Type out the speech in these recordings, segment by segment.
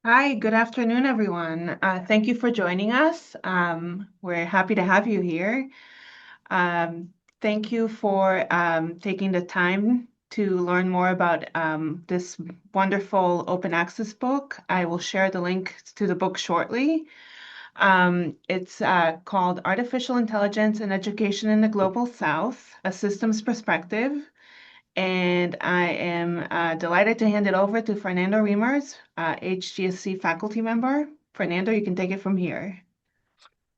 Hi, good afternoon, everyone. Thank you for joining us. We're happy to have you here. Um, Thank you for taking the time to learn more about this wonderful open access book. I will share the link to the book shortly. It's called Artificial Intelligence and Education in the Global South, A Systems Perspective. And I am delighted to hand it over to Fernando Reimers, HGSE faculty member. Fernando, you can take it from here.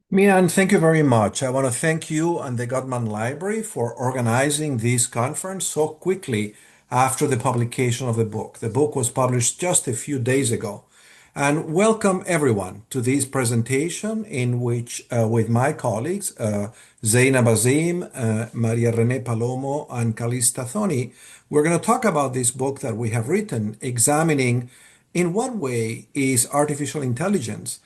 Mian, thank you very much. I want to thank you and the Gutman Library for organizing this conference so quickly after the publication of the book. The book was published just a few days ago. And welcome everyone to this presentation in which, with my colleagues, Zainab Azim, Maria-Renée Palomo, and Callysta Thony, we're going to talk about this book that we have written, examining in what way is artificial intelligence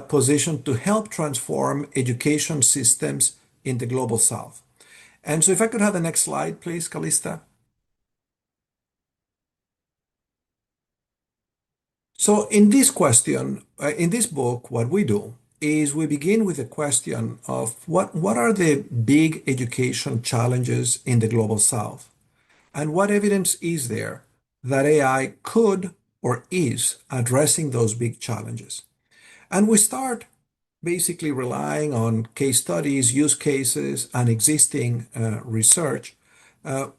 positioned to help transform education systems in the global south. And so if I could have the next slide, please, Callysta. So in this question, in this book, what we do is we begin with the question of what are the big education challenges in the global south? And what evidence is there that AI could or is addressing those big challenges? And we start basically relying on case studies, use cases, and existing research.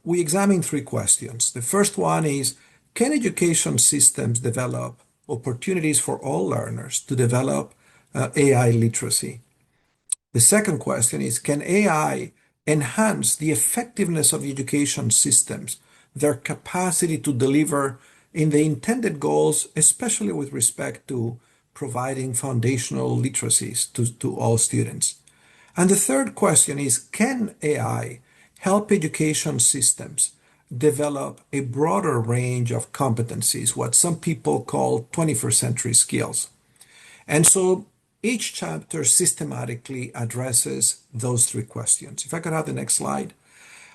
We examine three questions. The first one is, can education systems develop opportunities for all learners to develop AI literacy? The second question is, can AI enhance the effectiveness of education systems, their capacity to deliver in the intended goals, especially with respect to providing foundational literacies to all students? And the third question is, can AI help education systems develop a broader range of competencies, what some people call 21st century skills? And so each chapter systematically addresses those three questions. If I could have the next slide.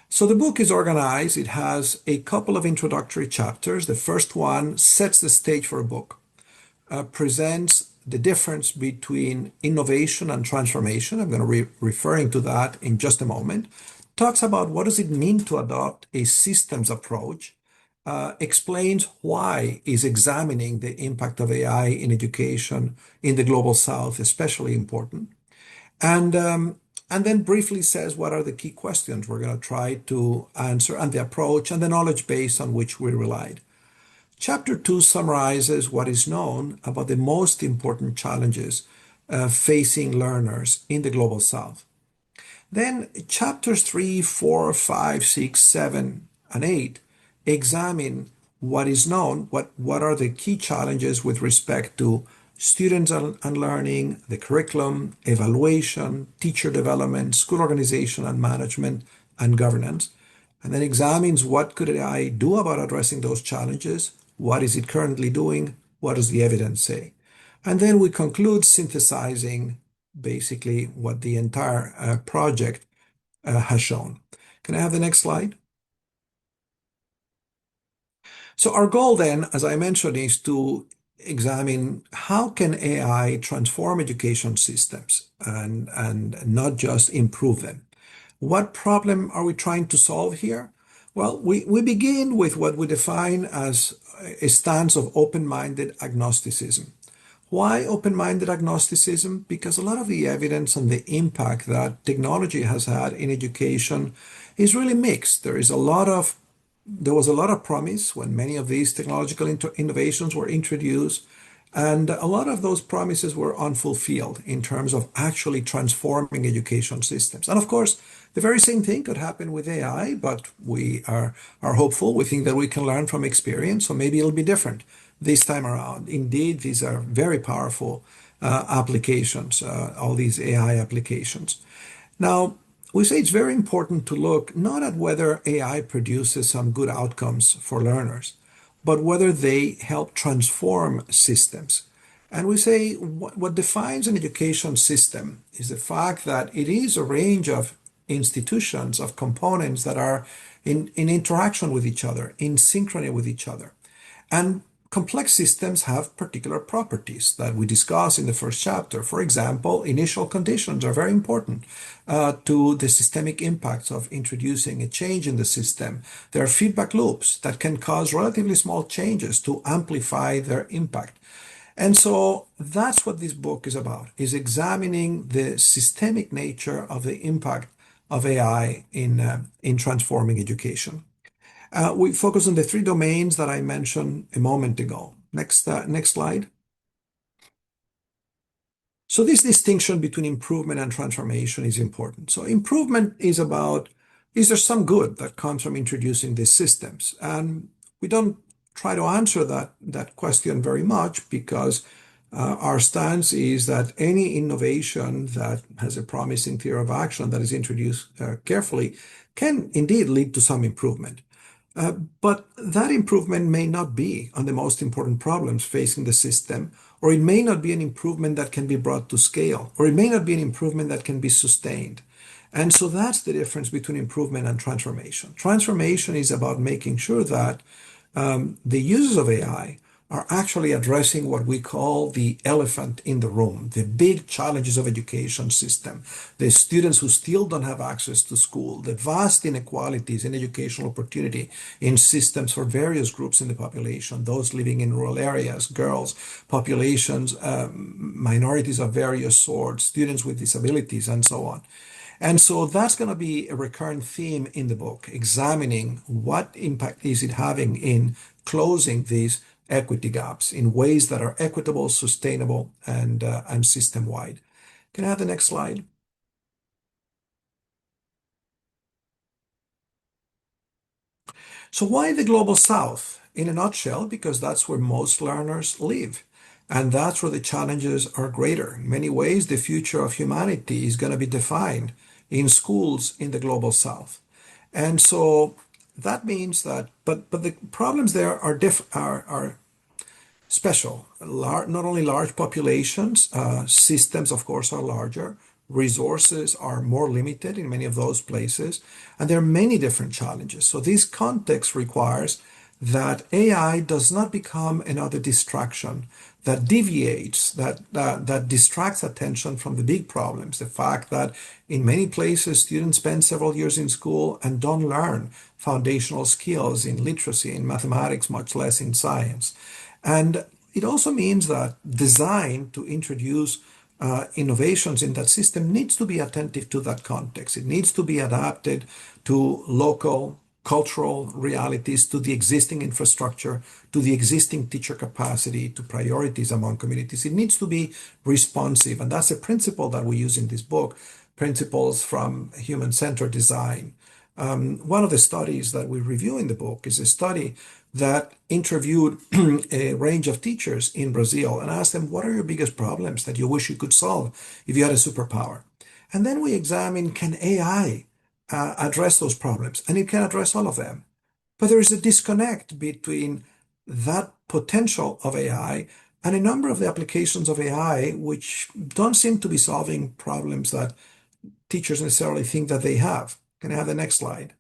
So the book is organized. It has a couple of introductory chapters. The first one sets the stage for a book, presents the difference between innovation and transformation. I'm going to be referring to that in just a moment. Talks about what does it mean to adopt a systems approach, explains why is examining the impact of AI in education in the global south especially important, and and then briefly says what are the key questions we're going to try to answer and the approach and the knowledge base on which we relied. Chapter 2 summarizes what is known about the most important challenges facing learners in the global south. Then chapters 3, 4, 5, 6, 7, and 8 examine what is known, what are the key challenges with respect to students and learning, the curriculum, evaluation, teacher development, school organization and management, and governance. And then examines what could AI do about addressing those challenges, what is it currently doing, what does the evidence say? And then we conclude synthesizing basically what the entire project has shown. Can I have the next slide? So our goal then, as I mentioned, is to examine how can AI transform education systems and not just improve them. What problem are we trying to solve here? Well, we begin with what we define as a stance of open-minded agnosticism. Why open-minded agnosticism? Because a lot of the evidence on the impact that technology has had in education is really mixed. There was a lot of promise when many of these technological innovations were introduced, and a lot of those promises were unfulfilled in terms of actually transforming education systems. And of course, the very same thing could happen with AI, but we are hopeful. We think that we can learn from experience, so maybe it'll be different this time around. Indeed, these are very powerful applications, all these AI applications. Now, we say it's very important to look not at whether AI produces some good outcomes for learners, but whether they help transform systems. And we say what defines an education system is the fact that it is a range of institutions, of components that are in interaction with each other, in synchrony with each other. And complex systems have particular properties that we discuss in the first chapter. For example, initial conditions are very important to the systemic impacts of introducing a change in the system. There are feedback loops that can cause relatively small changes to amplify their impact. And so that's what this book is about, is examining the systemic nature of the impact of AI in transforming education. We focus on the three domains that I mentioned a moment ago. Next slide. So this distinction between improvement and transformation is important. So improvement is about, is there some good that comes from introducing these systems? And we don't try to answer that question very much because our stance is that any innovation that has a promising theory of action that is introduced carefully can indeed lead to some improvement. But that improvement may not be on the most important problems facing the system, or it may not be an improvement that can be brought to scale, or it may not be an improvement that can be sustained. And so that's the difference between improvement and transformation. Transformation is about making sure that the users of AI are actually addressing what we call the elephant in the room, the big challenges of education system, the students who still don't have access to school, the vast inequalities in educational opportunity in systems for various groups in the population, those living in rural areas, girls, populations, minorities of various sorts, students with disabilities, and so on. And so that's going to be a recurrent theme in the book, examining what impact is it having in closing these equity gaps in ways that are equitable, sustainable, and system-wide. Can I have the next slide? So why the Global South? In a nutshell, because that's where most learners live. And that's where the challenges are greater. In many ways, the future of humanity is going to be defined in schools in the Global South. And so that means that, but the problems there are special. Not only large populations, systems, of course, are larger. Resources are more limited in many of those places. And there are many different challenges. So this context requires that AI does not become another distraction that deviates, that distracts attention from the big problems. The fact that in many places students spend several years in school and don't learn foundational skills in literacy, in mathematics, much less in science. And it also means that design to introduce innovations in that system needs to be attentive to that context. It needs to be adapted to local cultural realities, to the existing infrastructure, to the existing teacher capacity, to priorities among communities. It needs to be responsive. And that's a principle that we use in this book, principles from human-centered design. One of the studies that we review in the book is a study that interviewed a range of teachers in Brazil and asked them, what are your biggest problems that you wish you could solve if you had a superpower? And then we examine, can AI address those problems? And it can address all of them. But there is a disconnect between that potential of AI and a number of the applications of AI which don't seem to be solving problems that teachers necessarily think that they have. Can I have the next slide?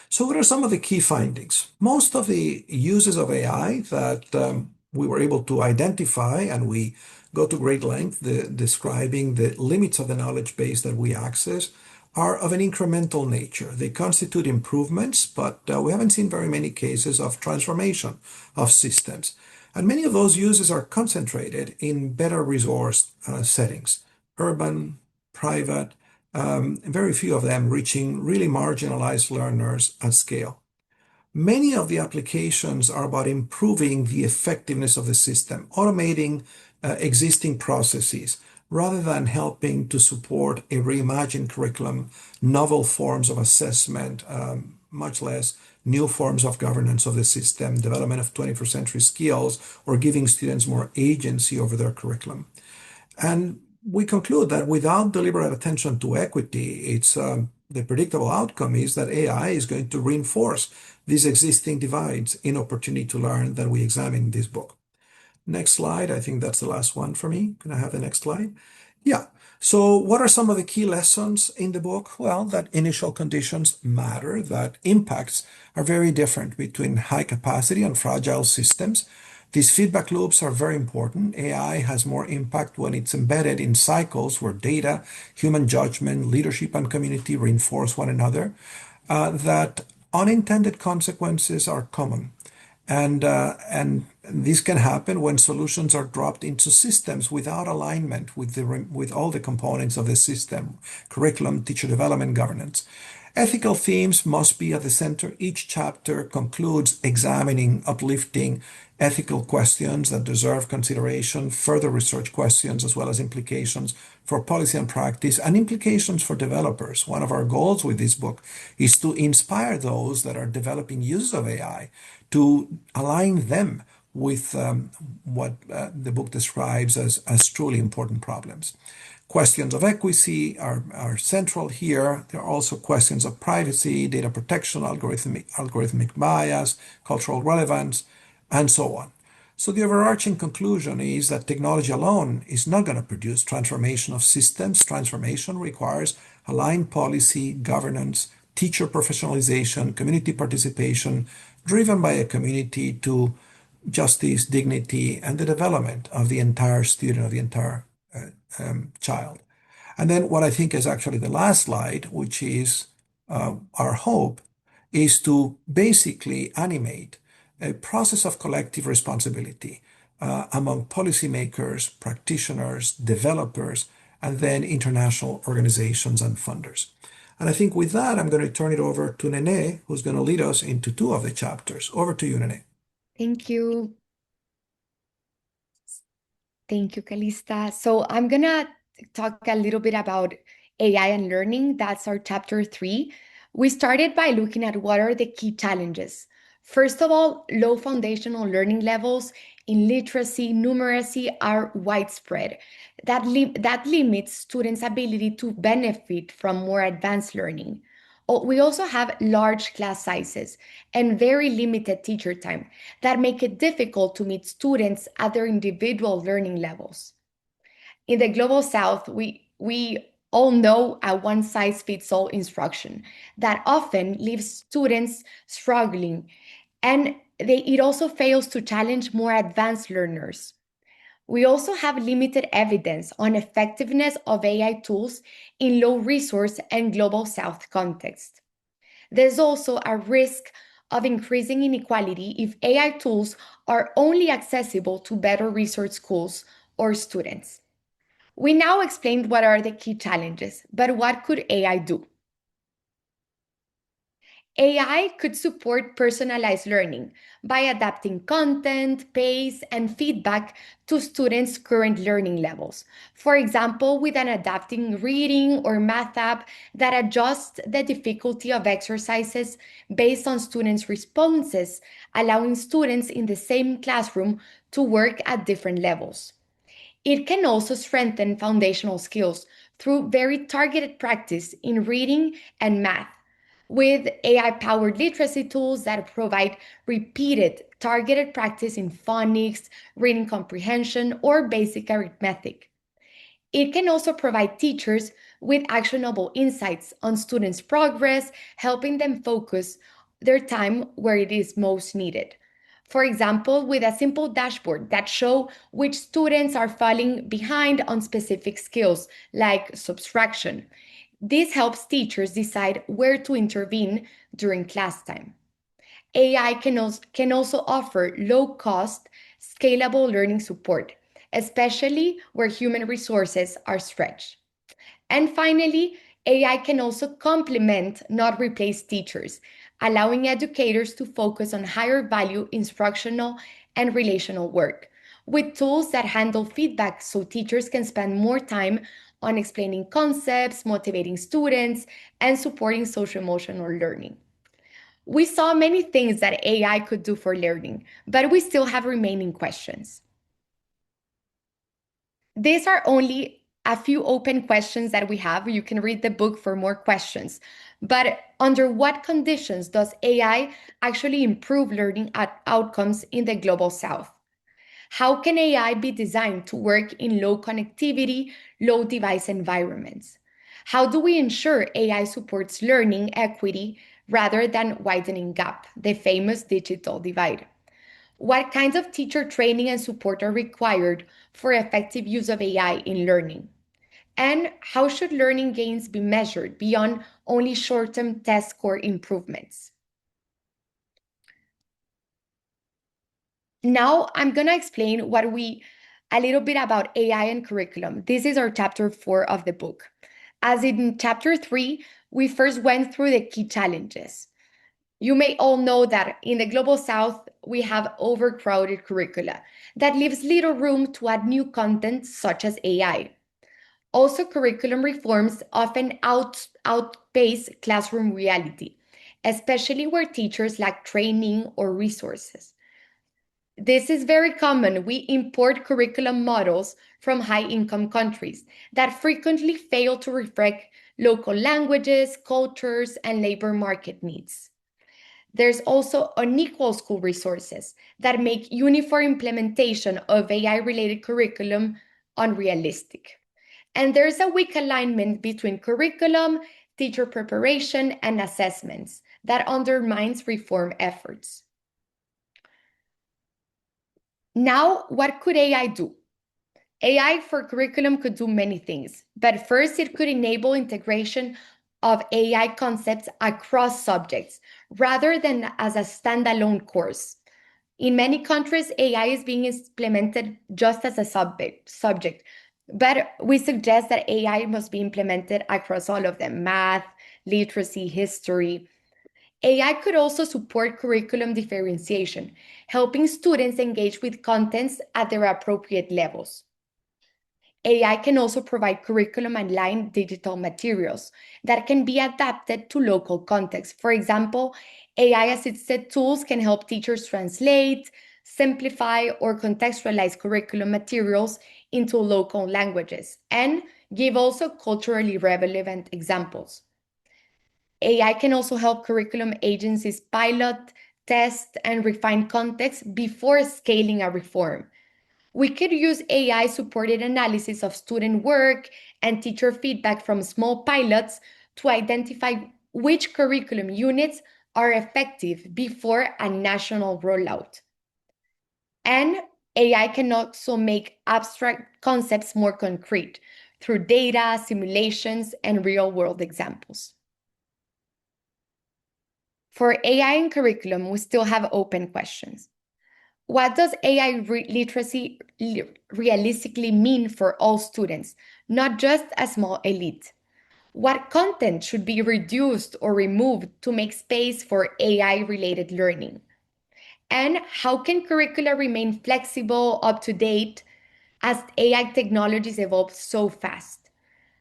So what are some of the key findings? Most of the uses of AI that we were able to identify, and we go to great length describing the limits of the knowledge base that we access, are of an incremental nature. They constitute improvements, but we haven't seen very many cases of transformation of systems. And many of those uses are concentrated in better resourced settings, urban, private, very few of them reaching really marginalized learners at scale. Many of the applications are about improving the effectiveness of the system, automating existing processes, rather than helping to support a reimagined curriculum, novel forms of assessment, much less new forms of governance of the system, development of 21st century skills, or giving students more agency over their curriculum. And we conclude that without deliberate attention to equity, it's the predictable outcome is that AI is going to reinforce these existing divides in opportunity to learn that we examine in this book. Next slide. I think that's the last one for me. Can I have the next slide? Yeah. So, what are some of the key lessons in the book? Well, that initial conditions matter, that impacts are very different between high capacity and fragile systems. These feedback loops are very important. AI has more impact when it's embedded in cycles where data, human judgment, leadership, and community reinforce one another. That unintended consequences are common. And this can happen when solutions are dropped into systems without alignment with all the components of the system, curriculum, teacher development, governance. Ethical themes must be at the center. Each chapter concludes examining, uplifting ethical questions that deserve consideration, further research questions, as well as implications for policy and practice, and implications for developers. One of our goals with this book is to inspire those that are developing uses of AI to align them with what the book describes as truly important problems. Questions of equity are central here. There are also questions of privacy, data protection, algorithmic bias, cultural relevance, and so on. So the overarching conclusion is that technology alone is not going to produce transformation of systems. Transformation requires aligned policy, governance, teacher professionalization, community participation, driven by a community to justice, dignity, and the development of the entire student, of the entire child. And then what I think is actually the last slide, which is our hope, is to basically animate a process of collective responsibility among policymakers, practitioners, developers, and then international organizations and funders. And I think with that, I'm going to turn it over to Nene, who's going to lead us into two of the chapters. Over to you, Nene. Thank you. Thank you, Callysta. So I'm gonna talk a little bit about AI and learning. That's our chapter 3. We started by looking at what are the key challenges. First of all, low foundational learning levels in literacy, numeracy are widespread. That limits students' ability to benefit from more advanced learning. We also have large class sizes and very limited teacher time that make it difficult to meet students at their individual learning levels. In the global south, we all know a one size fits all instruction that often leaves students struggling, and it also fails to challenge more advanced learners. We also have limited evidence on effectiveness of AI tools in low resource and global south context. There's also a risk of increasing inequality if AI tools are only accessible to better research schools or students. We now explained what are the key challenges, but what could AI do? AI could support personalized learning by adapting content, pace, and feedback to students' current learning levels. For example, with an adapting reading or math app that adjusts the difficulty of exercises based on students' responses, allowing students in the same classroom to work at different levels. It can also strengthen foundational skills through very targeted practice in reading and math, with AI powered literacy tools that provide repeated, targeted practice in phonics, reading comprehension, or basic arithmetic. It can also provide teachers with actionable insights on students' progress, helping them focus their time where it is most needed. For example, with a simple dashboard that show which students are falling behind on specific skills like subtraction. This helps teachers decide where to intervene during class time. AI can also offer low cost, scalable learning support, especially where human resources are stretched. And finally, AI can also complement, not replace teachers, allowing educators to focus on higher value instructional and relational work, with tools that handle feedback so teachers can spend more time on explaining concepts, motivating students, and supporting social emotional learning. We saw many things that AI could do for learning, but we still have remaining questions. These are only a few open questions that we have. You can read the book for more questions. But under what conditions does AI actually improve learning outcomes in the global south? How can AI be designed to work in low connectivity, low device environments? How do we ensure AI supports learning equity rather than widening gap, the famous digital divide? What kinds of teacher training and support are required for effective use of AI in learning? And how should learning gains be measured beyond only short-term test score improvements? Now I'm going to explain a little bit about AI and curriculum. This is our chapter 4 of the book. As in chapter 3, we first went through the key challenges. You may all know that in the Global South, we have overcrowded curricula that leaves little room to add new content such as AI. Also, curriculum reforms often outpace classroom reality, especially where teachers lack training or resources. This is very common. We import curriculum models from high-income countries that frequently fail to reflect local languages, cultures, and labor market needs. There's also unequal school resources that make uniform implementation of AI-related curriculum unrealistic. And there's a weak alignment between curriculum, teacher preparation, and assessments that undermines reform efforts. Now, what could AI do? AI for curriculum could do many things, but first, it could enable integration of AI concepts across subjects rather than as a standalone course. In many countries, AI is being implemented just as a subject, but we suggest that AI must be implemented across all of them: math, literacy, history. AI could also support curriculum differentiation, helping students engage with contents at their appropriate levels. AI can also provide curriculum and digital materials that can be adapted to local context. For example, AI-assisted tools can help teachers translate, simplify, or contextualize curriculum materials into local languages and give also culturally relevant examples. AI can also help curriculum agencies pilot, test, and refine context before scaling a reform. We could use AI-supported analysis of student work and teacher feedback from small pilots to identify which curriculum units are effective before a national rollout. And AI can also make abstract concepts more concrete through data, simulations, and real-world examples. For AI and curriculum, we still have open questions. What does AI literacy realistically mean for all students, not just a small elite? What content should be reduced or removed to make space for AI-related learning? And how can curricula remain flexible, up to date, as AI technologies evolve so fast?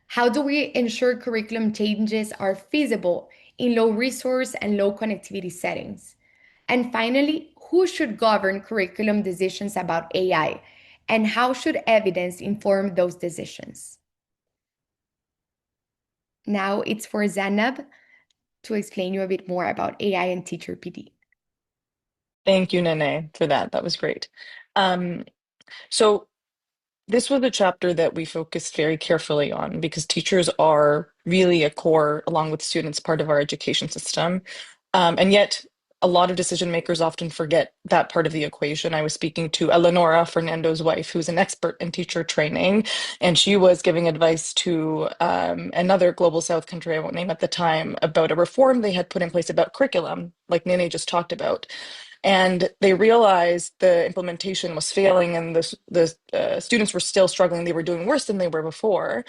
How do we ensure curriculum changes are feasible in low resource and low connectivity settings? And finally, who should govern curriculum decisions about AI? And how should evidence inform those decisions? Now it's for Zainab to explain you a bit more about AI and teacher PD. Thank you, Nene, for that. That was great. Um, so this was a chapter that we focused very carefully on because teachers are really a core, along with students, part of our education system. And yet, a lot of decision makers often forget that part of the equation. I was speaking to Eleonora, Fernando's wife, who's an expert in teacher training, and she was giving advice to another Global South country, I won't name at the time, about a reform they had put in place about curriculum, like Nene just talked about. And they realized the implementation was failing and the students were still struggling. They were doing worse than they were before.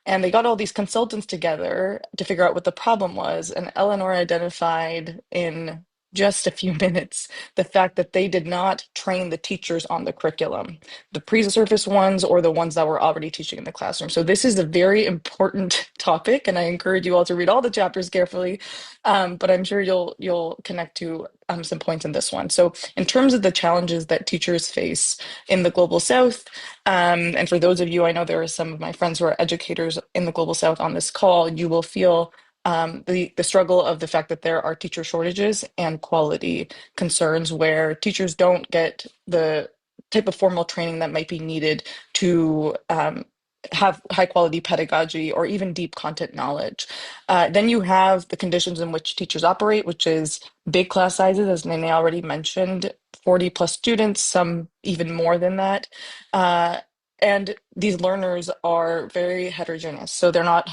And they got all these consultants together to figure out what the problem was. And Eleanor identified in just a few minutes the fact that they did not train the teachers on the curriculum, the pre-surface ones or the ones that were already teaching in the classroom. So this is a very important topic, and I encourage you all to read all the chapters carefully. But I'm sure you'll connect to some points in this one. So in terms of the challenges that teachers face in the Global South, and for those of you, I know there are some of my friends who are educators in the Global South on this call, you will feel the struggle of the fact that there are teacher shortages and quality concerns where teachers don't get the type of formal training that might be needed to have high quality pedagogy or even deep content knowledge. Then you have the conditions in which teachers operate, which is big class sizes, as Nene already mentioned, 40 plus students, some even more than that. And these learners are very heterogeneous. So they're not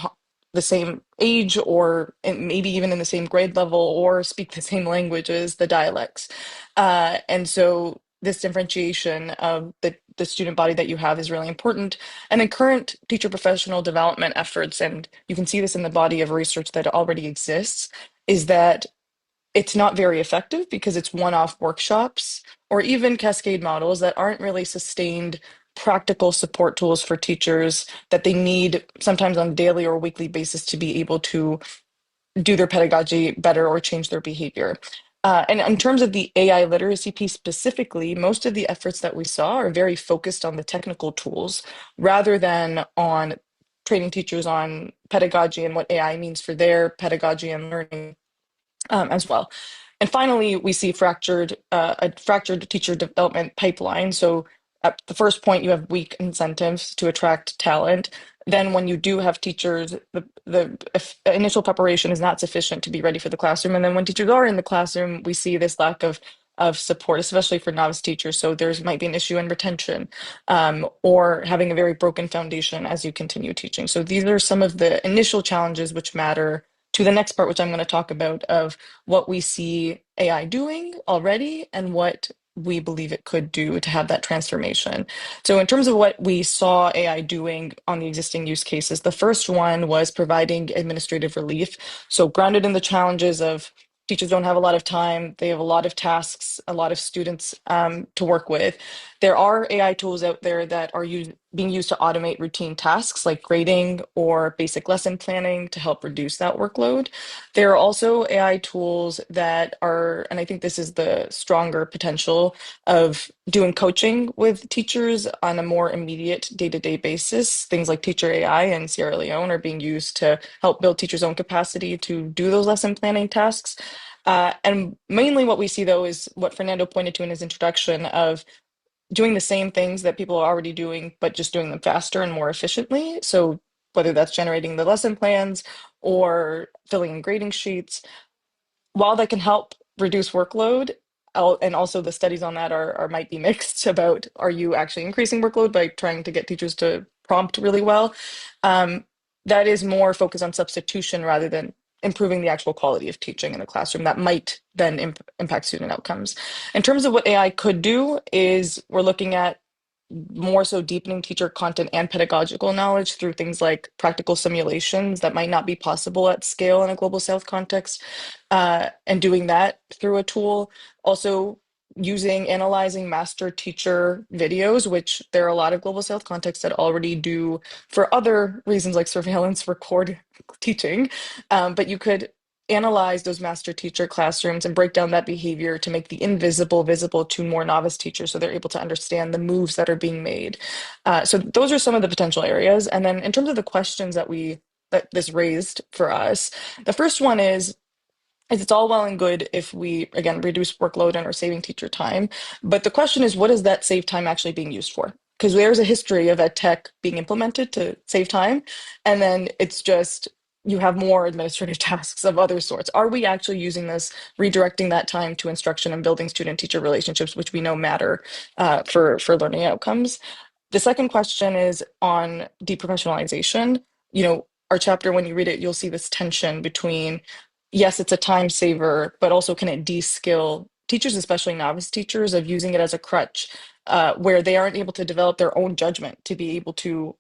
the same age or maybe even in the same grade level or speak the same languages, the dialects. And so this differentiation of the student body that you have is really important. And then current teacher professional development efforts, and you can see this in the body of research that already exists, is that it's not very effective because it's one-off workshops or even cascade models that aren't really sustained practical support tools for teachers that they need sometimes on a daily or weekly basis to be able to do their pedagogy better or change their behavior. And in terms of the AI literacy piece specifically, most of the efforts that we saw are very focused on the technical tools rather than on training teachers on pedagogy and what AI means for their pedagogy and learning as well. And finally, we see a fractured teacher development pipeline. So at the first point, you have weak incentives to attract talent. Then when you do have teachers, the initial preparation is not sufficient to be ready for the classroom. And then when teachers are in the classroom, we see this lack of support, especially for novice teachers. So there's might be an issue in retention or having a very broken foundation as you continue teaching. So these are some of the initial challenges which matter to the next part, which I'm going to talk about, of what we see AI doing already and what we believe it could do to have that transformation. So in terms of what we saw AI doing on the existing use cases, the first one was providing administrative relief. So grounded in the challenges of teachers don't have a lot of time, they have a lot of tasks, a lot of students to work with. There are AI tools out there that are being used to automate routine tasks like grading or basic lesson planning to help reduce that workload. There are also AI tools that are, and I think this is the stronger potential of doing coaching with teachers on a more immediate day-to-day basis. Things like Teacher AI in Sierra Leone are being used to help build teachers' own capacity to do those lesson planning tasks. And mainly what we see, though, is what Fernando pointed to in his introduction of doing the same things that people are already doing, but just doing them faster and more efficiently. So whether that's generating the lesson plans or filling in grading sheets, while that can help reduce workload, and also the studies on that are might be mixed about are you actually increasing workload by trying to get teachers to prompt really well? That is more focused on substitution rather than improving the actual quality of teaching in the classroom. That might then impact student outcomes. In terms of what AI could do, is we're looking at more so deepening teacher content and pedagogical knowledge through things like practical simulations that might not be possible at scale in a global south context, and doing that through a tool. Also analyzing master teacher videos, which there are a lot of global south contexts that already do for other reasons like surveillance record teaching, but you could analyze those master teacher classrooms and break down that behavior to make the invisible visible to more novice teachers so they're able to understand the moves that are being made. So those are some of the potential areas. And then in terms of the questions that this raised for us, the first one is it's all well and good if we, again, reduce workload and are saving teacher time. But the question is, what is that saved time actually being used for? Because there's a history of ed tech being implemented to save time. And then it's just, you have more administrative tasks of other sorts. Are we actually using this, redirecting that time to instruction and building student-teacher relationships, which we know matter for learning outcomes? The second question is on deprofessionalization. Our chapter, when you read it, you'll see this tension between, yes, it's a time saver, but also can it de-skill teachers, especially novice teachers, of using it as a crutch, where they aren't able to develop their own judgment to be able to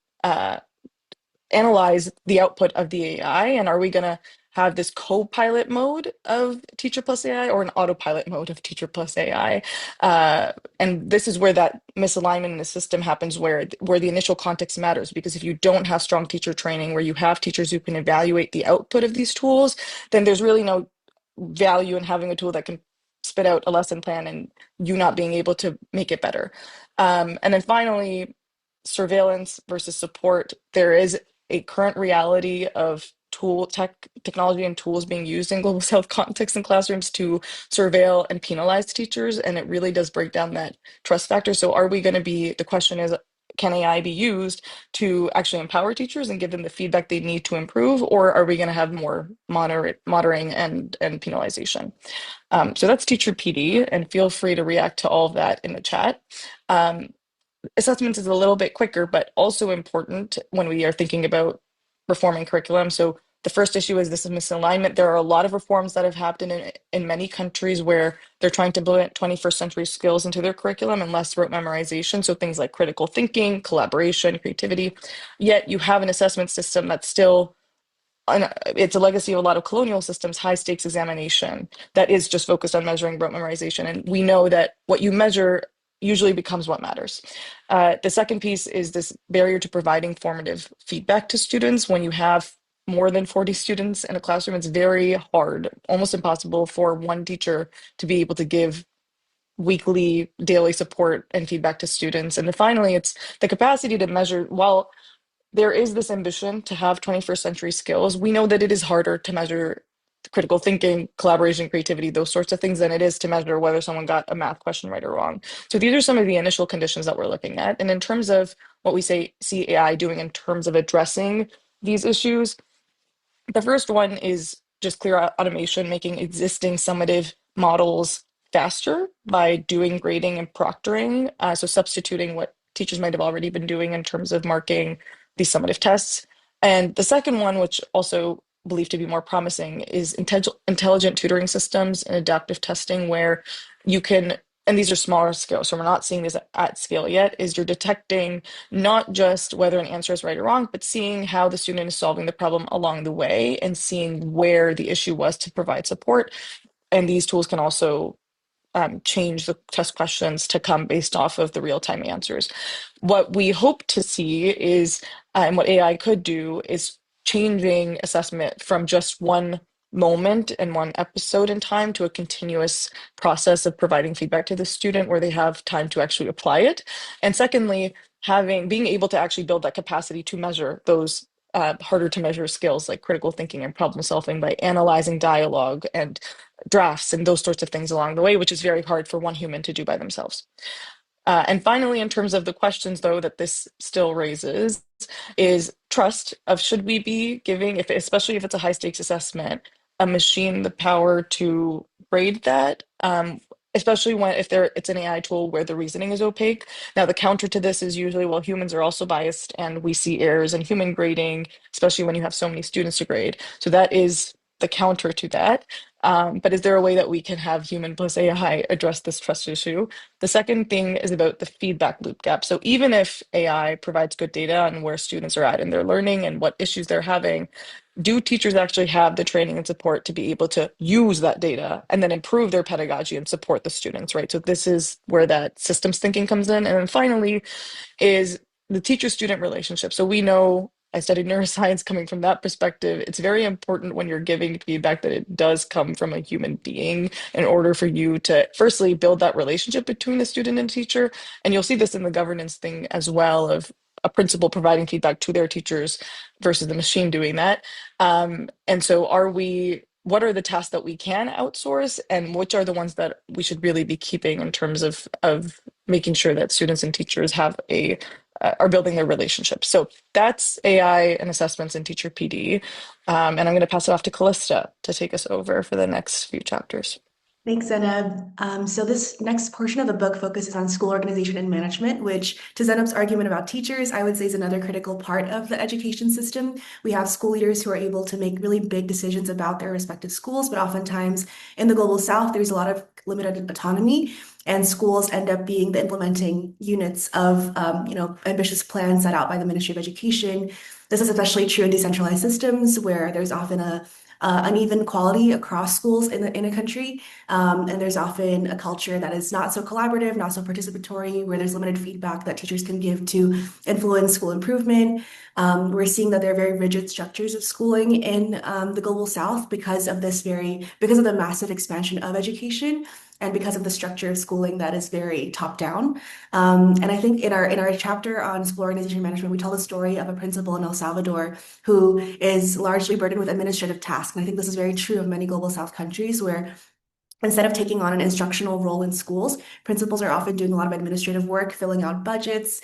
analyze the output of the AI? And are we going to have this co-pilot mode of teacher plus AI or an autopilot mode of teacher plus AI? And this is where that misalignment in the system happens, where the initial context matters. Because if you don't have strong teacher training, where you have teachers who can evaluate the output of these tools, then there's really no value in having a tool that can spit out a lesson plan and you not being able to make it better. And then finally, surveillance versus support. There is a current reality of technology and tools being used in global south contexts and classrooms to surveil and penalize teachers, and it really does break down that trust factor. So are we going to be, the question is, can AI be used to actually empower teachers and give them the feedback they need to improve, or are we going to have more monitoring and penalization? So that's teacher PD, and feel free to react to all of that in the chat. Assessments is a little bit quicker, but also important when we are thinking about reforming curriculum. So the first issue is this misalignment. There are a lot of reforms that have happened in many countries where they're trying to implement 21st century skills into their curriculum and less rote memorization. So things like critical thinking, collaboration, creativity. Yet you have an assessment system that's still, it's a legacy of a lot of colonial systems, high stakes examination that is just focused on measuring rote memorization. And we know that what you measure usually becomes what matters. The second piece is this barrier to providing formative feedback to students. When you have more than 40 students in a classroom, it's very hard, almost impossible for one teacher to be able to give weekly, daily support and feedback to students. And then finally, it's the capacity to measure. While there is this ambition to have 21st century skills, we know that it is harder to measure critical thinking, collaboration, creativity, those sorts of things than it is to measure whether someone got a math question right or wrong. So these are some of the initial conditions that we're looking at. And in terms of what we see AI doing in terms of addressing these issues, the first one is just clear automation, making existing summative models faster by doing grading and proctoring. So substituting what teachers might have already been doing in terms of marking these summative tests. And the second one, which also believed to be more promising, is intelligent tutoring systems and adaptive testing, where you can, and these are smaller scale, so we're not seeing this at scale yet, is you're detecting not just whether an answer is right or wrong, but seeing how the student is solving the problem along the way and seeing where the issue was to provide support. And these tools can also change the test questions to come based off of the real-time answers. What we hope to see is, and what AI could do, is changing assessment from just one moment and one episode in time to a continuous process of providing feedback to the student where they have time to actually apply it. And secondly, being able to actually build that capacity to measure those harder to measure skills like critical thinking and problem solving by analyzing dialogue and drafts and those sorts of things along the way, which is very hard for one human to do by themselves. And finally, in terms of the questions, though, that this still raises is trust of, should we be giving, especially if it's a high stakes assessment, a machine the power to grade that, especially if it's an AI tool where the reasoning is opaque. Now, the counter to this is usually, well, humans are also biased and we see errors in human grading, especially when you have so many students to grade. So that is the counter to that. But is there a way that we can have human plus AI address this trust issue? The second thing is about the feedback loop gap. So even if AI provides good data on where students are at in their learning and what issues they're having, do teachers actually have the training and support to be able to use that data and then improve their pedagogy and support the students, right? So this is where that systems thinking comes in. And then finally is the teacher-student relationship. So we know, I studied neuroscience, coming from that perspective, it's very important when you're giving feedback that it does come from a human being in order for you to firstly build that relationship between the student and teacher. And you'll see this in the governance thing as well, of a principal providing feedback to their teachers versus the machine doing that. And so what are the tasks that we can outsource, and which are the ones that we should really be keeping in terms of making sure that students and teachers are building their relationships. So that's AI and assessments and teacher PD. And I'm going to pass it off to Callysta to take us over for the next few chapters. Thanks, Zainab. So this next portion of the book focuses on school organization and management, which, to Zainab's argument about teachers, I would say is another critical part of the education system. We have school leaders who are able to make really big decisions about their respective schools, but oftentimes in the global South, there's a lot of limited autonomy, and schools end up being the implementing units of, ambitious plans set out by the Ministry of Education. This is especially true in decentralized systems where there's often a uneven quality across schools in a country. And there's often a culture that is not so collaborative, not so participatory, where there's limited feedback that teachers can give to influence school improvement. We're seeing that there are very rigid structures of schooling in the global South because of the massive expansion of education and because of the structure of schooling that is very top down. And I think in our chapter on school organization management, we tell the story of a principal in El Salvador who is largely burdened with administrative tasks. And I think this is very true of many global South countries where Instead of taking on an instructional role in schools, principals are often doing a lot of administrative work, filling out budgets,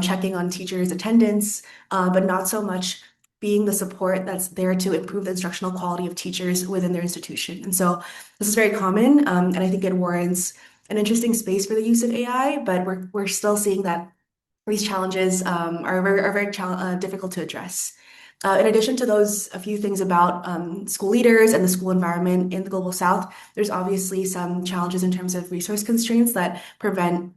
checking on teachers' attendance, but not so much being the support that's there to improve the instructional quality of teachers within their institution. And so this is very common, and I think it warrants an interesting space for the use of AI, but we're still seeing that these challenges are very difficult to address. In addition to those, a few things about school leaders and the school environment in the Global South, there's obviously some challenges in terms of resource constraints that prevent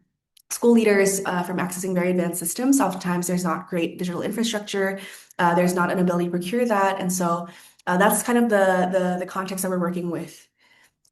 school leaders from accessing very advanced systems. Oftentimes, there's not great digital infrastructure. There's not an ability to procure that. And so that's kind of the context that we're working with.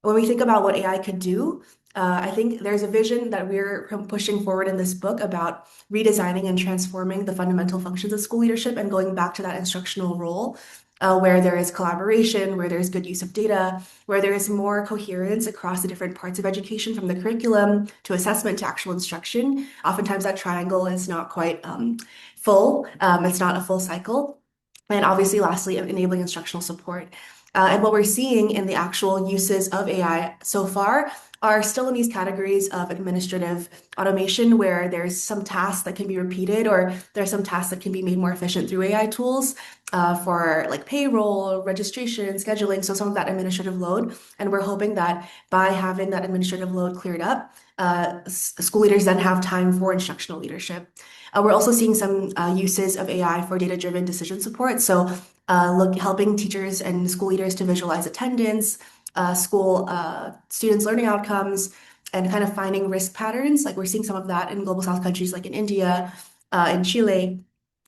When we think about what AI could do, I think there's a vision that we're pushing forward in this book about redesigning and transforming the fundamental functions of school leadership and going back to that instructional role, where there is collaboration, where there's good use of data, where there is more coherence across the different parts of education, from the curriculum to assessment to actual instruction. Oftentimes, that triangle is not quite full. It's not a full cycle. And obviously, lastly, enabling instructional support. And what we're seeing in the actual uses of AI so far are still in these categories of administrative automation, where there's some tasks that can be repeated, or there are some tasks that can be made more efficient through AI tools for like payroll, registration, scheduling, so some of that administrative load. And we're hoping that by having that administrative load cleared up, school leaders then have time for instructional leadership. We're also seeing some uses of AI for data-driven decision support. So helping teachers and school leaders to visualize attendance, school students' learning outcomes, and kind of finding risk patterns. Like we're seeing some of that in Global South countries like in India, in Chile.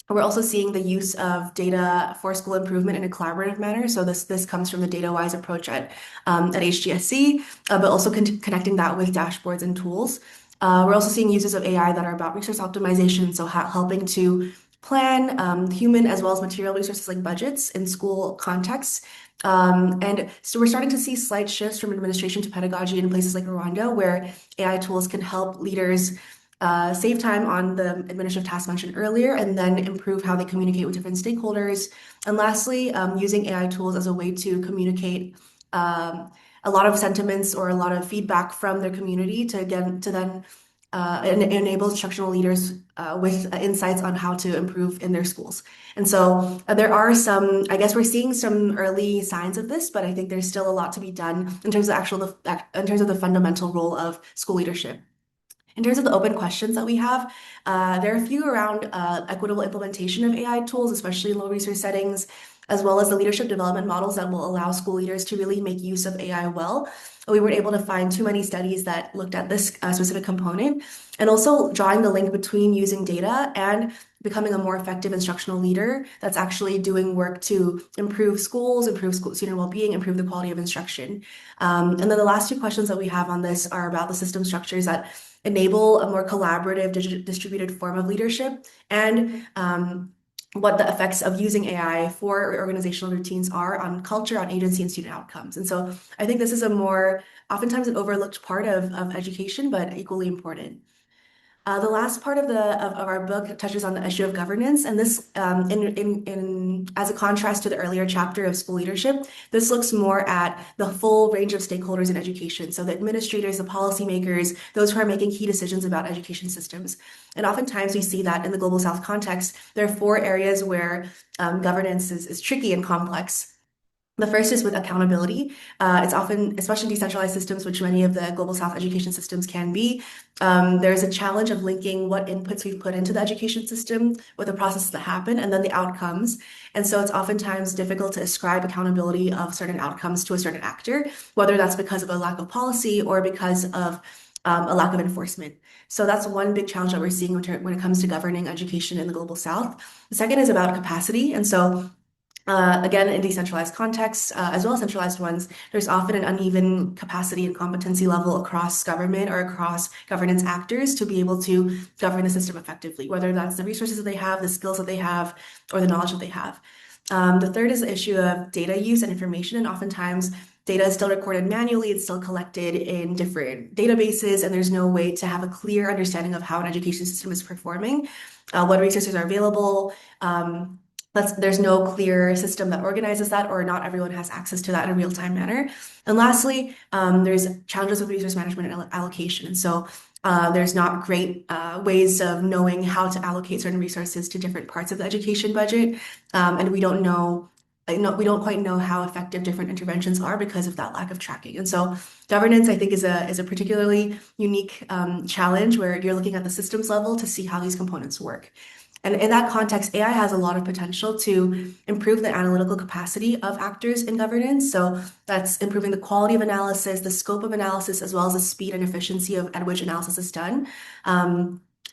We're also seeing the use of data for school improvement in a collaborative manner. So this comes from the data-wise approach at HGSE, but also connecting that with dashboards and tools. We're also seeing uses of AI that are about resource optimization, so helping to plan human as well as material resources like budgets in school contexts. And so we're starting to see slight shifts from administration to pedagogy in places like Rwanda, where AI tools can help leaders save time on the administrative tasks mentioned earlier, and then improve how they communicate with different stakeholders. And lastly, using AI tools as a way to communicate a lot of sentiments or a lot of feedback from their community to then enable instructional leaders with insights on how to improve in their schools. And so there are some, I guess we're seeing some early signs of this, but I think there's still a lot to be done in terms of in terms of the fundamental role of school leadership. In terms of the open questions that we have, there are a few around equitable implementation of AI tools, especially in low resource settings, as well as the leadership development models that will allow school leaders to really make use of AI well. We weren't able to find too many studies that looked at this specific component, and also drawing the link between using data and becoming a more effective instructional leader that's actually doing work to improve schools, improve school student well-being, improve the quality of instruction. And then the last two questions that we have on this are about the system structures that enable a more collaborative, distributed form of leadership, and what the effects of using AI for organizational routines are on culture, on agency, and student outcomes. And so I think this is a more, oftentimes an overlooked part of education, but equally important. The last part of our book touches on the issue of governance, and this, in as a contrast to the earlier chapter of school leadership, this looks more at the full range of stakeholders in education. So the administrators, the policymakers, those who are making key decisions about education systems. And oftentimes we see that in the Global South context, there are four areas where governance is tricky and complex. The first is with accountability. It's often, especially decentralized systems, which many of the Global South education systems can be, there's a challenge of linking what inputs we've put into the education system with the processes that happen and then the outcomes. And so it's oftentimes difficult to ascribe accountability of certain outcomes to a certain actor, whether that's because of a lack of policy or because of a lack of enforcement. So that's one big challenge that we're seeing when it comes to governing education in the Global South. The second is about capacity. And so again, in decentralized contexts, as well as centralized ones, there's often an uneven capacity and competency level across government or across governance actors to be able to govern the system effectively, whether that's the resources that they have, the skills that they have, or the knowledge that they have. The third is the issue of data use and information, and oftentimes data is still recorded manually, it's still collected in different databases, and there's no way to have a clear understanding of how an education system is performing, what resources are available, there's no clear system that organizes that, or not everyone has access to that in a real-time manner. And lastly, there's challenges with resource management and allocation. And so there's not great ways of knowing how to allocate certain resources to different parts of the education budget. And we don't know, we don't quite know how effective different interventions are because of that lack of tracking. And so governance, I think, is a particularly unique challenge where you're looking at the systems level to see how these components work. And in that context, AI has a lot of potential to improve the analytical capacity of actors in governance. So that's improving the quality of analysis, the scope of analysis, as well as the speed and efficiency at which analysis is done.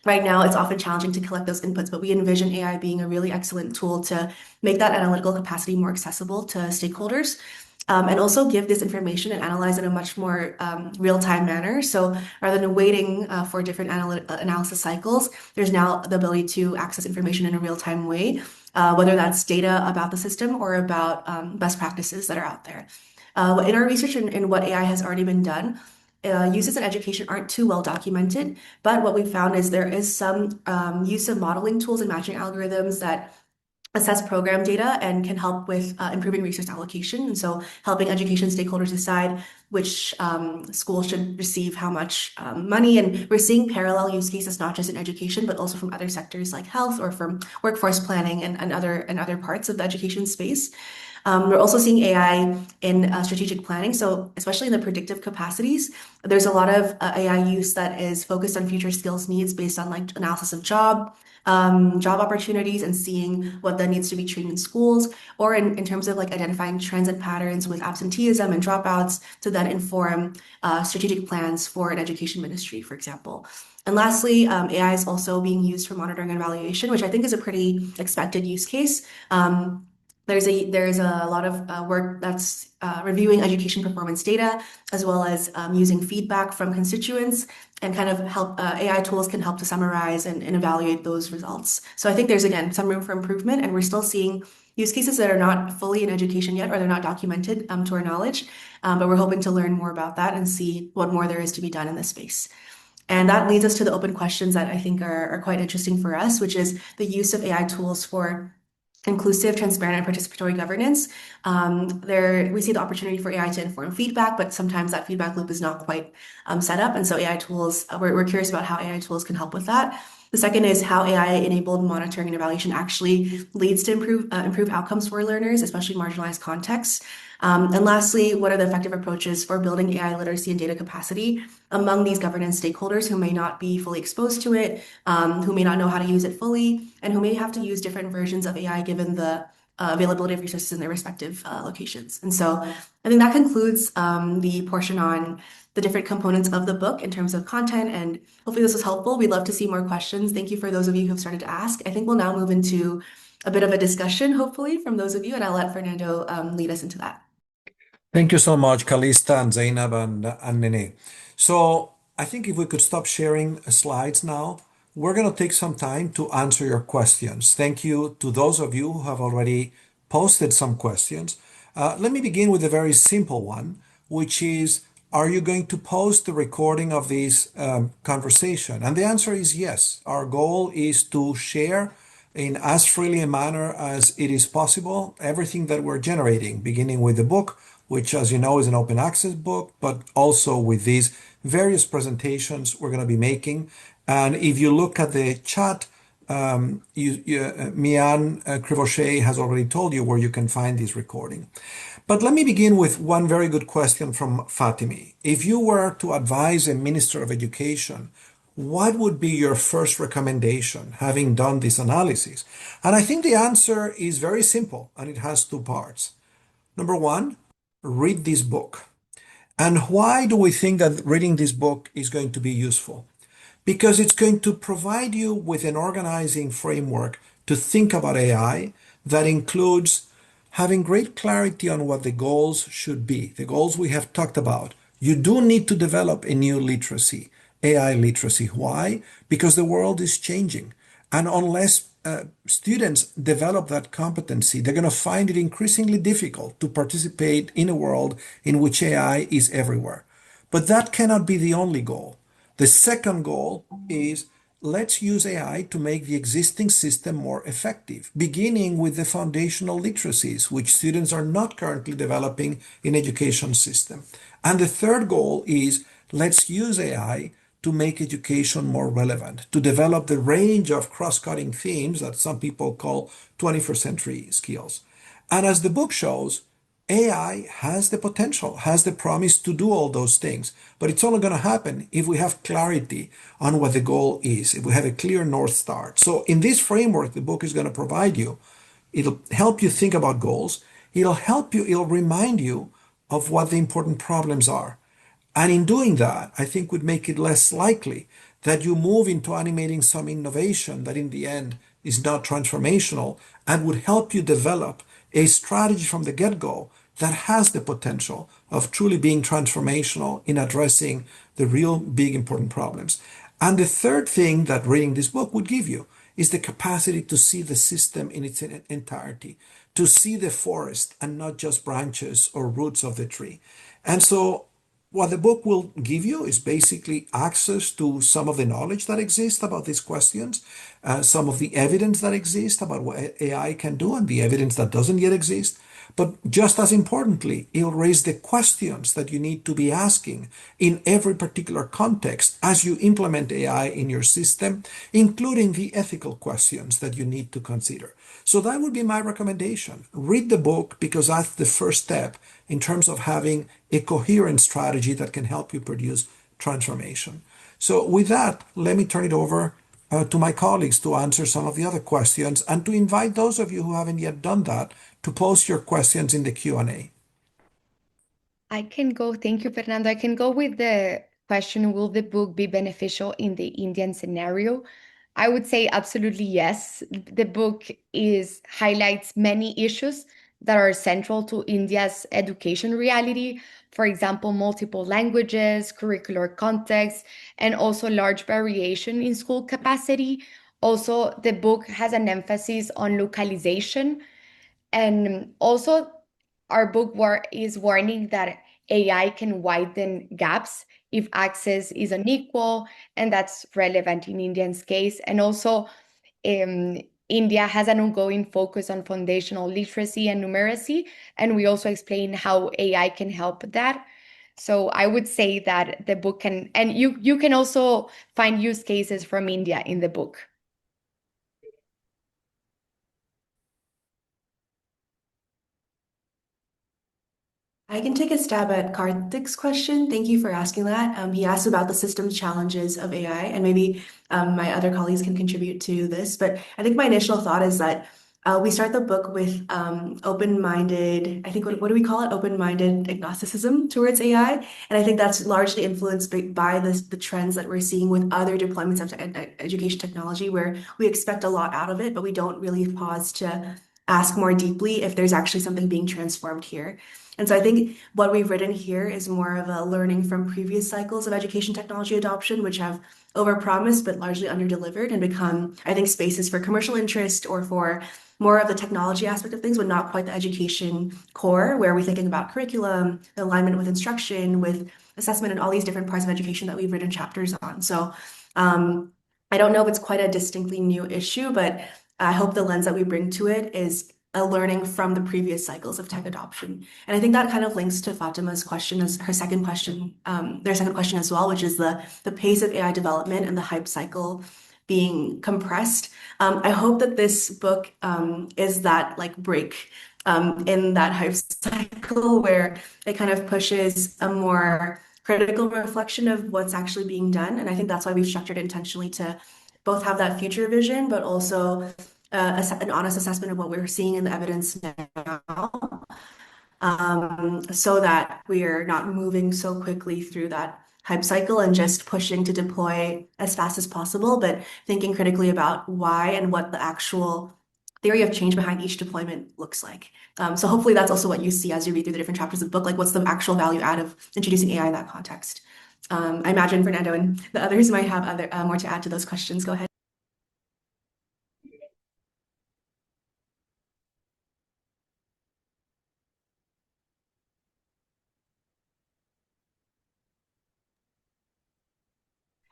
Right now, it's often challenging to collect those inputs, but we envision AI being a really excellent tool to make that analytical capacity more accessible to stakeholders. And also give this information and analyze in a much more real-time manner. So rather than waiting for different analysis cycles, there's now the ability to access information in a real-time way, whether that's data about the system or about best practices that are out there. In our research and what AI has already been done, uses in education aren't too well documented, but what we found is there is some use of modeling tools and matching algorithms that assess program data and can help with improving resource allocation. And so helping education stakeholders decide which school should receive how much money. And we're seeing parallel use cases, not just in education, but also from other sectors like health or from workforce planning and other parts of the education space. We're also seeing AI in strategic planning. So especially in the predictive capacities, there's a lot of AI use that is focused on future skills needs based on like analysis of job opportunities and seeing what that needs to be trained in schools, or in terms of like identifying trends and patterns with absenteeism and dropouts to then inform strategic plans for an education ministry, for example. And lastly, AI is also being used for monitoring and evaluation, which I think is a pretty expected use case. There's a lot of work that's reviewing education performance data, as well as using feedback from constituents and kind of help AI tools can help to summarize and evaluate those results. So I think there's again some room for improvement, and we're still seeing use cases that are not fully in education yet, or they're not documented to our knowledge. But we're hoping to learn more about that and see what more there is to be done in this space. And that leads us to the open questions that I think are quite interesting for us, which is the use of AI tools for inclusive, transparent, and participatory governance. There, we see the opportunity for AI to inform feedback, but sometimes that feedback loop is not quite set up. And so AI tools, we're curious about how AI tools can help with that. The second is how AI-enabled monitoring and evaluation actually leads to improve outcomes for learners, especially marginalized contexts. And lastly, what are the effective approaches for building AI literacy and data capacity among these governance stakeholders who may not be fully exposed to it, who may not know how to use it fully, and who may have to use different versions of AI given the availability of resources in their respective locations. And so I think that concludes the portion on the different components of the book in terms of content, and hopefully this was helpful. We'd love to see more questions. Thank you for those of you who have started to ask. I think we'll now move into a bit of a discussion, hopefully, from those of you, and I'll let Fernando lead us into that. Thank you so much, Callysta and Zainab and Nene. So I think if we could stop sharing slides now, we're going to take some time to answer your questions. Thank you to those of you who have already posted some questions. Let me begin with a very simple one, which is, are you going to post the recording of this conversation? And the answer is yes. Our goal is to share in as freely a manner as it is possible everything that we're generating, beginning with the book, which, as you know, is an open access book, but also with these various presentations we're going to be making. And if you look at the chat, Mian Crivochet has already told you where you can find this recording. But let me begin with one very good question from Fatimi. If you were to advise a Minister of Education, what would be your first recommendation, having done this analysis? And I think the answer is very simple, and it has two parts. Number one, read this book. And why do we think that reading this book is going to be useful? Because it's going to provide you with an organizing framework to think about AI that includes having great clarity on what the goals should be, the goals we have talked about. You do need to develop a new literacy, AI literacy. Why? Because the world is changing. And unless students develop that competency, they're going to find it increasingly difficult to participate in a world in which AI is everywhere. But that cannot be the only goal. The second goal is let's use AI to make the existing system more effective, beginning with the foundational literacies, which students are not currently developing in education system. And the third goal is let's use AI to make education more relevant, to develop the range of cross-cutting themes that some people call 21st century skills. And as the book shows, AI has the potential, has the promise to do all those things, but it's only going to happen if we have clarity on what the goal is, if we have a clear North Star. So, in this framework, the book is going to provide you, it'll help you think about goals, it'll remind you of what the important problems are. And in doing that, I think would make it less likely that you move into animating some innovation that in the end is not transformational and would help you develop a strategy from the get-go that has the potential of truly being transformational in addressing the real big important problems. And the third thing that reading this book would give you is the capacity to see the system in its entirety, to see the forest and not just branches or roots of the tree. And so what the book will give you is basically access to some of the knowledge that exists about these questions, some of the evidence that exists about what AI can do and the evidence that doesn't yet exist. But just as importantly, it'll raise the questions that you need to be asking in every particular context as you implement AI in your system, including the ethical questions that you need to consider. So that would be my recommendation. Read the book because that's the first step in terms of having a coherent strategy that can help you produce transformation. So with that, let me turn it over to my colleagues to answer some of the other questions and to invite those of you who haven't yet done that to post your questions in the Q&A. I can go. Thank you, Fernando. I can go with the question, will the book be beneficial in the Indian scenario? I would say absolutely yes. The book is highlights many issues that are central to India's education reality. For example, multiple languages, curricular context, and also large variation in school capacity. Also, the book has an emphasis on localization, and also, our book is warning that AI can widen gaps if access is unequal, and that's relevant in Indian's case. And also, India has an ongoing focus on foundational literacy and numeracy, and we also explain how AI can help that. So I would say that the book can, and you can also find use cases from India in the book. I can take a stab at Karthik's question. Thank you for asking that. He asked about the systems challenges of AI, and maybe my other colleagues can contribute to this. But I think my initial thought is that we start the book with open-minded, I think, what do we call it? Open-minded agnosticism towards AI. And I think that's largely influenced by the trends that we're seeing with other deployments of education technology, where we expect a lot out of it, but we don't really pause to ask more deeply if there's actually something being transformed here. And so I think what we've written here is more of a learning from previous cycles of education technology adoption, which have overpromised but largely underdelivered and become, I think, spaces for commercial interest or for more of the technology aspect of things, but not quite the education core, where we're thinking about curriculum, the alignment with instruction, with assessment, and all these different parts of education that we've written chapters on. So I don't know if it's quite a distinctly new issue, but I hope the lens that we bring to it is a learning from the previous cycles of tech adoption. And I think that kind of links to Fatima's question as her second question, their second question as well, which is the pace of AI development and the hype cycle being compressed. I hope that this book is that like break in that hype cycle where it kind of pushes a more critical reflection of what's actually being done. And I think that's why we've structured it intentionally to both have that future vision, but also an honest assessment of what we're seeing in the evidence now, so that we're not moving so quickly through that hype cycle and just pushing to deploy as fast as possible, but thinking critically about why and what the actual theory of change behind each deployment looks like. So hopefully that's also what you see as you read through the different chapters of the book, like what's the actual value add of introducing AI in that context. I imagine Fernando and the others might have other more to add to those questions. Go ahead.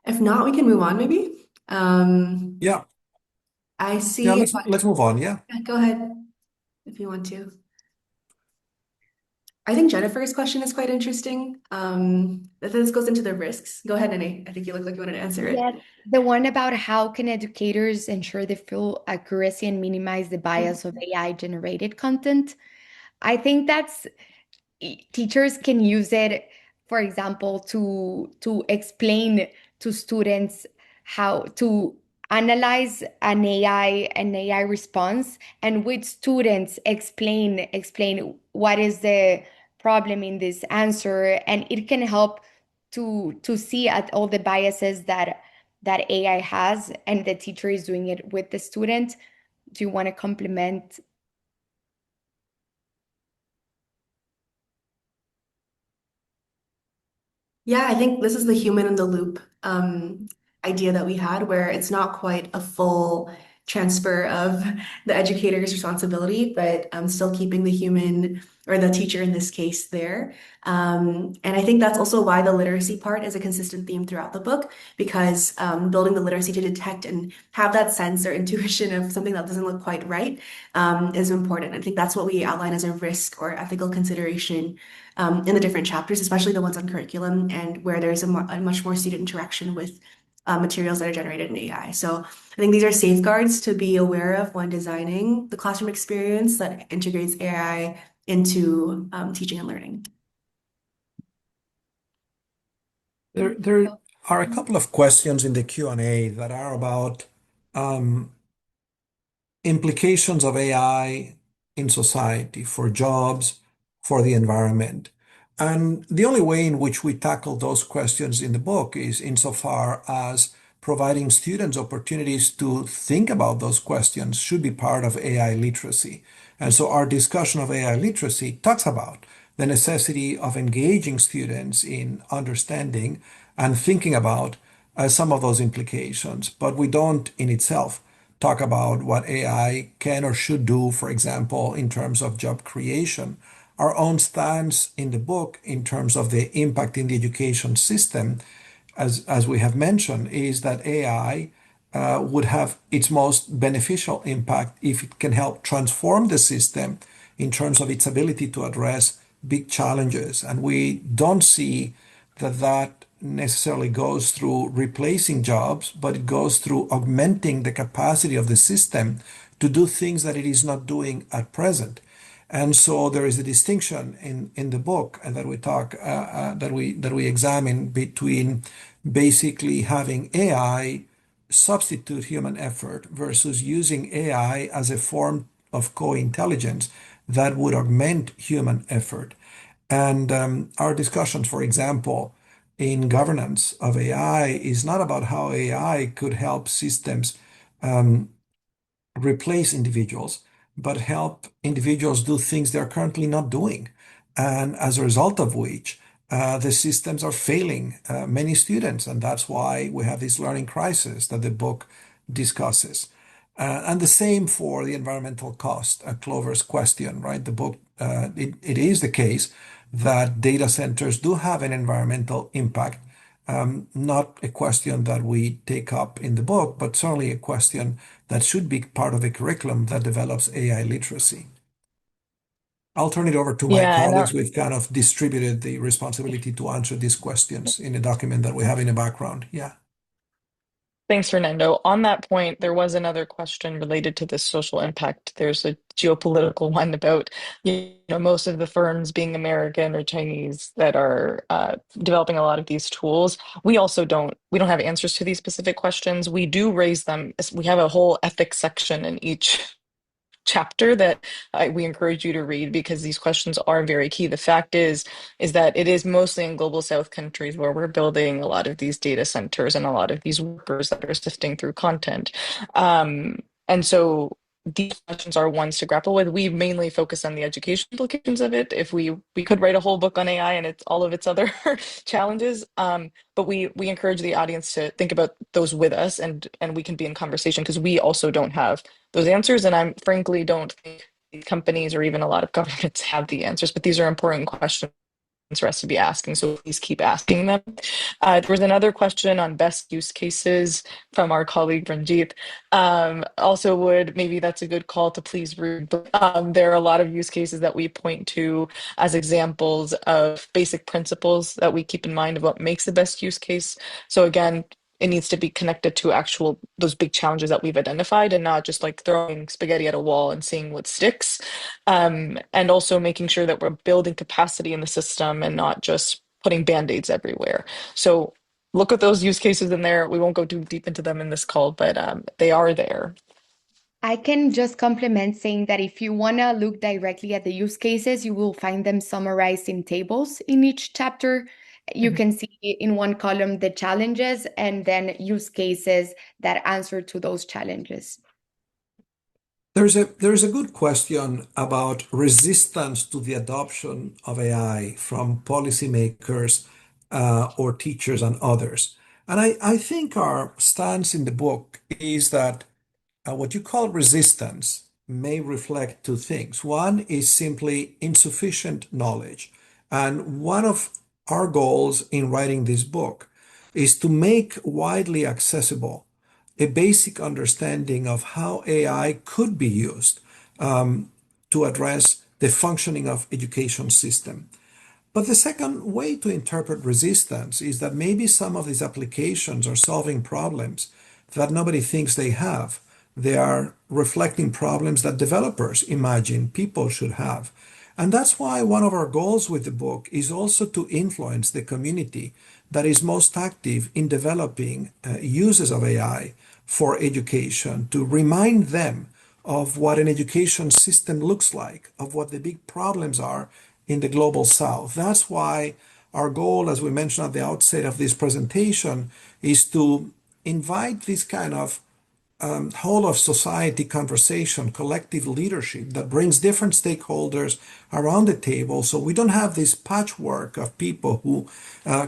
If not, we can move on maybe. Um, Yeah. I Yeah, see. let's move on. Yeah. Yeah, go ahead if you want to. I think Jennifer's question is quite interesting. This goes into the risks. Go ahead, Nene. I think you look like you wanted to answer it. Yes, the one about how can educators ensure the full accuracy and minimize the bias of AI generated content. I think that's teachers can use it, for example, to explain to students how to analyze an AI response, and with students explain what is the problem in this answer, and it can help to see at all the biases that AI has, and the teacher is doing it with the student. Do you want to complement? Yeah, I think this is the human in the loop idea that we had, where it's not quite a full transfer of the educator's responsibility, but still keeping the human or the teacher in this case there. And I think that's also why the literacy part is a consistent theme throughout the book, because building the literacy to detect and have that sense or intuition of something that doesn't look quite right is important. I think that's what we outline as a risk or ethical consideration in the different chapters, especially the ones on curriculum and where there's a much more student interaction with materials that are generated in AI. So I think these are safeguards to be aware of when designing the classroom experience that integrates AI into teaching and learning. There are a couple of questions in the Q&A that are about um, implications of AI in society for jobs, for the environment. And the only way in which we tackle those questions in the book is insofar as providing students opportunities to think about those questions should be part of AI literacy. And so our discussion of AI literacy talks about the necessity of engaging students in understanding and thinking about some of those implications. But we don't in itself talk about what AI can or should do, for example, in terms of job creation. Our own stance in the book, in terms of the impact in the education system, as we have mentioned, is that AI would have its most beneficial impact if it can help transform the system in terms of its ability to address big challenges. And we don't see that necessarily goes through replacing jobs, but it goes through augmenting the capacity of the system to do things that it is not doing at present. And so there is a distinction in the book and that we talk that we examine between basically having AI substitute human effort versus using AI as a form of co-intelligence that would augment human effort. And our discussions, for example, in governance of AI is not about how AI could help systems um, replace individuals, but help individuals do things they're currently not doing. And as a result of which, the systems are failing many students. And that's why we have this learning crisis that the book discusses. And the same for the environmental cost, Clover's question, right? The book, it is the case that data centers do have an environmental impact. Not a question that we take up in the book, but certainly a question that should be part of a curriculum that develops AI literacy. I'll turn it over to my Yeah, and colleagues. We've kind of distributed the responsibility to answer these questions in a document that we have in the background. Yeah. thanks, Fernando. On that point, there was another question related to this social impact. There's a geopolitical one about, most of the firms being American or Chinese that are developing a lot of these tools. We don't have answers to these specific questions. We do raise them. We have a whole ethics section in each chapter that we encourage you to read because these questions are very key. The fact is that it is mostly in global south countries where we're building a lot of these data centers and a lot of these workers that are sifting through content. And so these questions are ones to grapple with. We mainly focus on the education implications of it. If we could write a whole book on AI and it's all of its other challenges, but we encourage the audience to think about those with us, and we can be in conversation because we also don't have those answers. And I'm frankly don't think companies or even a lot of governments have the answers, but these are important questions for us to be asking, so please keep asking them. There was another question on best use cases from our colleague Ranjit. Also maybe that's a good call to please read. There are a lot of use cases that we point to as examples of basic principles that we keep in mind of what makes the best use case. So again, it needs to be connected to those big challenges that we've identified, and not just like throwing spaghetti at a wall and seeing what sticks. And also making sure that we're building capacity in the system and not just putting band-aids everywhere. So look at those use cases in there. We won't go too deep into them in this call, but they are there. I can just complement saying that if you want to look directly at the use cases, you will find them summarized in tables in each chapter. You Mhm. can see in one column the challenges and then use cases that answer to those challenges. There's a good question about resistance to the adoption of AI from policymakers or teachers and others. And I think our stance in the book is that what you call resistance may reflect two things. One is simply insufficient knowledge. And one of our goals in writing this book is to make widely accessible a basic understanding of how AI could be used to address the functioning of education system. But the second way to interpret resistance is that maybe some of these applications are solving problems that nobody thinks they have. They are reflecting problems that developers imagine people should have. And that's why one of our goals with the book is also to influence the community that is most active in developing uses of AI for education, to remind them of what an education system looks like, of what the big problems are in the global south. That's why our goal, as we mentioned at the outset of this presentation, is to invite this kind of whole of society conversation, collective leadership that brings different stakeholders around the table, so we don't have this patchwork of people who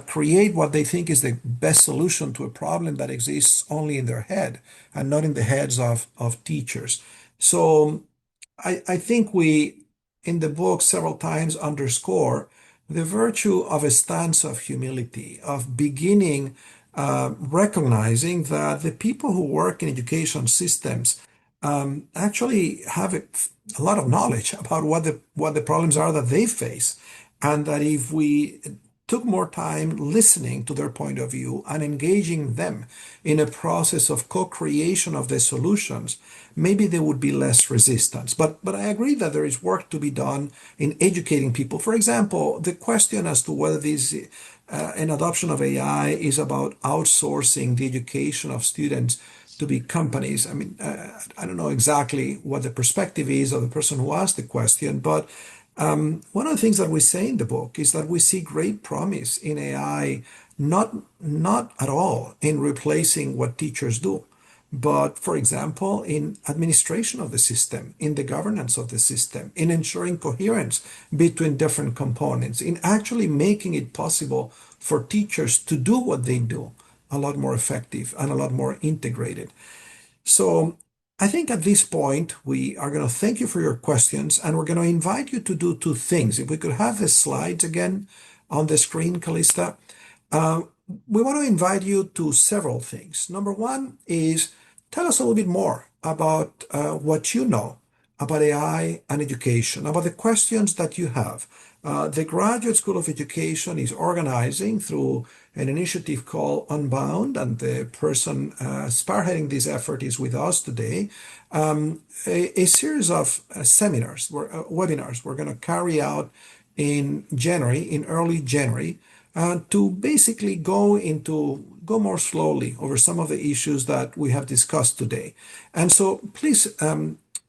create what they think is the best solution to a problem that exists only in their head and not in the heads of teachers. So I think we, in the book, several times underscore the virtue of a stance of humility, of beginning recognizing that the people who work in education systems actually have a lot of knowledge about what the problems are that they face, and that if we took more time listening to their point of view and engaging them in a process of co-creation of the solutions, maybe there would be less resistance. But I agree that there is work to be done in educating people. For example, the question as to whether this an adoption of AI is about outsourcing the education of students to be companies. I mean, I don't know exactly what the perspective is of the person who asked the question, but one of the things that we say in the book is that we see great promise in AI, not at all in replacing what teachers do, but for example, in administration of the system, in the governance of the system, in ensuring coherence between different components, in actually making it possible for teachers to do what they do a lot more effective and a lot more integrated. So I think at this point, we are going to thank you for your questions, and we're going to invite you to do two things. If we could have the slides again on the screen, Callysta. Uh, we want to invite you to several things. Number one is tell us a little bit more about what you know about AI and education, about the questions that you have. The Graduate School of Education is organizing through an initiative called Unbound, and the person spearheading this effort is with us today. A series of seminars, webinars we're going to carry out in January, in early January, to basically go more slowly over some of the issues that we have discussed today. And so please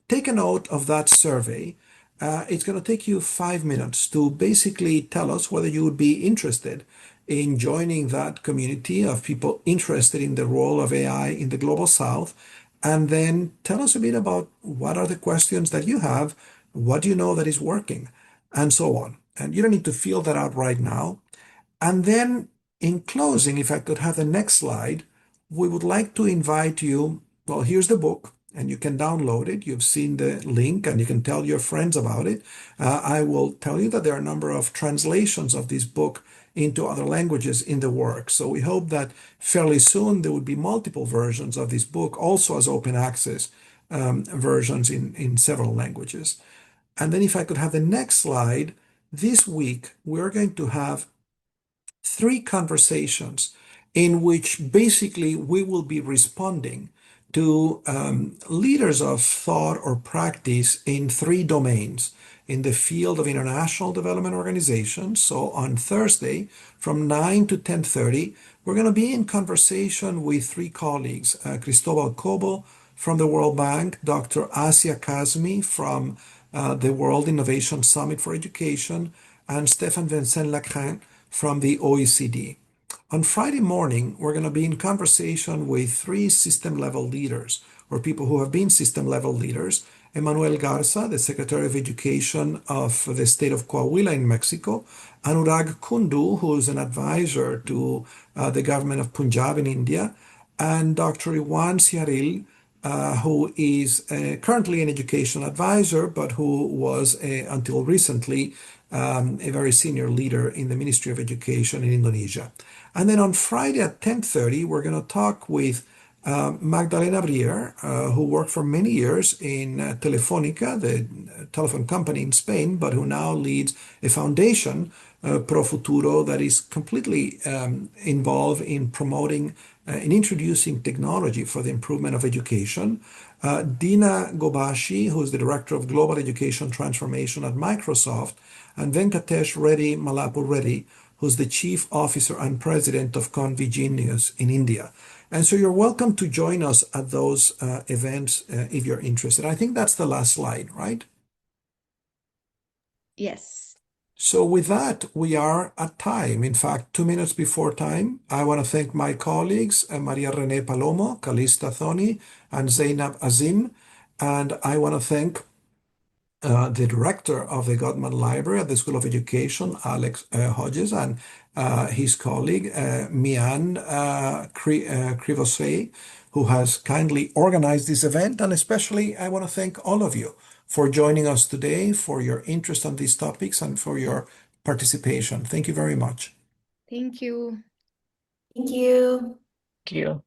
take a note of that survey. It's going to take you 5 minutes to basically tell us whether you would be interested in joining that community of people interested in the role of AI in the global south. And then tell us a bit about what are the questions that you have, what do you know that is working, and so on. And you don't need to fill that out right now. And then in closing, if I could have the next slide, we would like to invite you. Well, here's the book. and you can download it. You've seen the link and you can tell your friends about it. I will tell you that there are a number of translations of this book into other languages in the works. So we hope that fairly soon there would be multiple versions of this book, also as open access versions in several languages. And then if I could have the next slide, this week we're going to have 3 conversations in which basically we will be responding to leaders of thought or practice in 3 domains in the field of international development organizations. So on Thursday from 9 to 10:30, we're going to be in conversation with 3 colleagues, Cristobal Cobo from the World Bank, Dr. Asia Kazmi from the World Innovation Summit for Education, and Stéphane Vincent-Lacrin from the OECD. On Friday morning, we're going to be in conversation with 3 system-level leaders, or people who have been system-level leaders. Emmanuel Garza, the Secretary of Education of the state of Coahuila in Mexico, Anurag Kundu, who is an advisor to the government of Punjab in India, and Dr. Iwan Siaril, who is currently an education advisor, but who was, until recently, a very senior leader in the Ministry of Education in Indonesia. And then on Friday at 10:30, we're going to talk with Magdalena Brier, who worked for many years in Telefónica, the telephone company in Spain, but who now leads a foundation, Pro Futuro, that is completely involved in promoting and introducing technology for the improvement of education. Dina Gobashi, who is the Director of Global Education Transformation at Microsoft, and Venkatesh Reddy Malapur Reddy, who's the Chief Officer and President of Convigenius in India. And so you're welcome to join us at those events if you're interested. I think that's the last slide, right? Yes. So with that, we are at time. In fact, 2 minutes before time. I want to thank my colleagues, Maria-Renée Palomo, Callysta Thony, and Zainab Azim. And I want to thank the director of the Gutman Library at the School of Education, Alex Hodges, and his colleague, Mian Krivosey, who has kindly organized this event. And especially, I want to thank all of you for joining us today, for your interest on these topics, and for your participation. Thank you very much. Thank you. Thank you. Thank you.